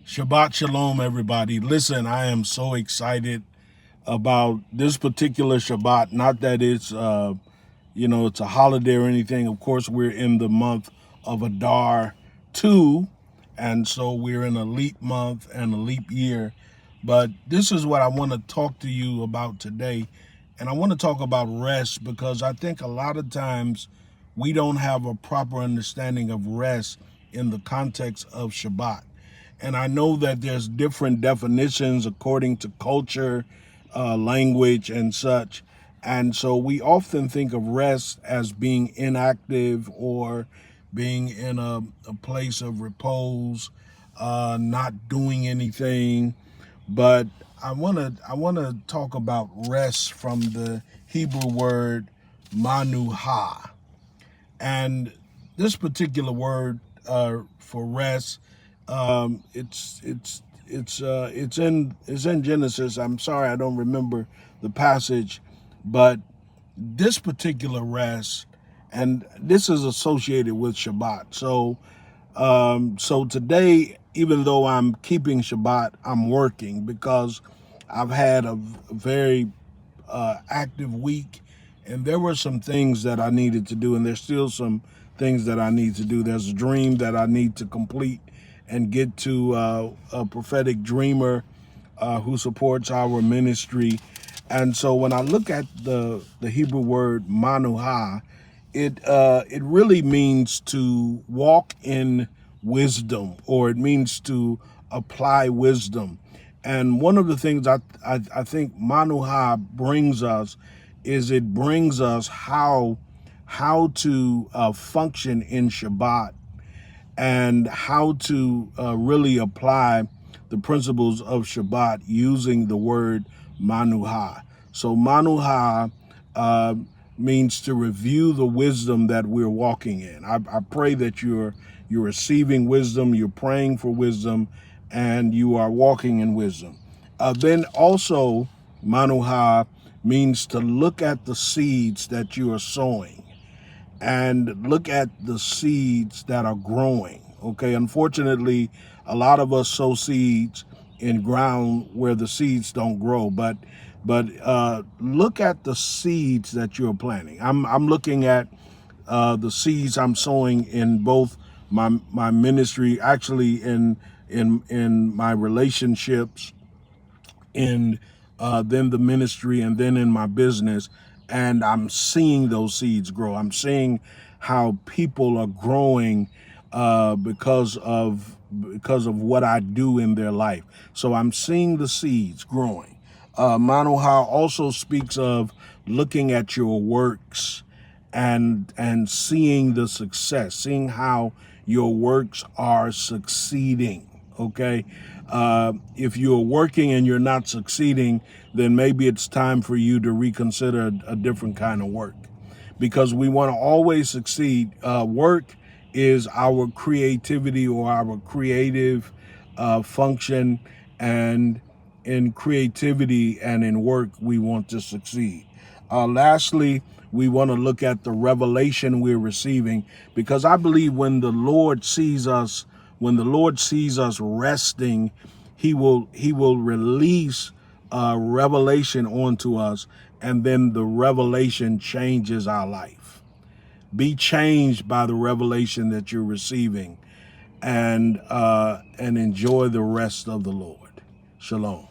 Shabbat Shalom, everybody. Listen, I am so excited about this particular Shabbat. Not that it's, it's a holiday or anything. Of course, we're in the month of Adar 2, and so we're in a leap month and a leap year. But this is what I want to talk to you about today. And I want to talk about rest because I think a lot of times we don't have a proper understanding of rest in the context of Shabbat. And I know that there's different definitions according to culture, language, and such. And so we often think of rest as being inactive or being in a place of repose, not doing anything. But I wanna talk about rest from the Hebrew word manuha. And this particular word for rest, it's in Genesis. I'm sorry I don't remember the passage, but this particular rest, and this is associated with Shabbat. So today, even though I'm keeping Shabbat, I'm working because I've had a very active week, and there were some things that I needed to do, and there's still some things that I need to do. There's a dream that I need to complete and get to a prophetic dreamer who supports our ministry. And so when I look at the Hebrew word manuha, it really means to walk in wisdom, or it means to apply wisdom. And one of the things I think manuha brings us is it brings us how to function in Shabbat and how to really apply the principles of Shabbat using the word manuha. So manuha means to review the wisdom that we're walking in. I pray that you're receiving wisdom, you're praying for wisdom, and you are walking in wisdom. Then also, manuha means to look at the seeds that you are sowing and look at the seeds that are growing. Okay, unfortunately, a lot of us sow seeds in ground where the seeds don't grow, but look at the seeds that you're planting. I'm looking at the seeds I'm sowing in both my ministry, actually in my relationships, in then the ministry, and then in my business. And I'm seeing those seeds grow. I'm seeing how people are growing because of what I do in their life. So I'm seeing the seeds growing. Manoha also speaks of looking at your works and seeing the success, seeing how your works are succeeding. Okay, if you're working and you're not succeeding, then maybe it's time for you to reconsider a different kind of work, because we want to always succeed. Work is our creativity or our creative function, and in creativity and in work, we want to succeed. Lastly, we want to look at the revelation we're receiving, because I believe when the Lord sees us resting, he will release revelation onto us, and then the revelation changes our life. Be changed by the revelation that you're receiving, and enjoy the rest of the Lord. Shalom.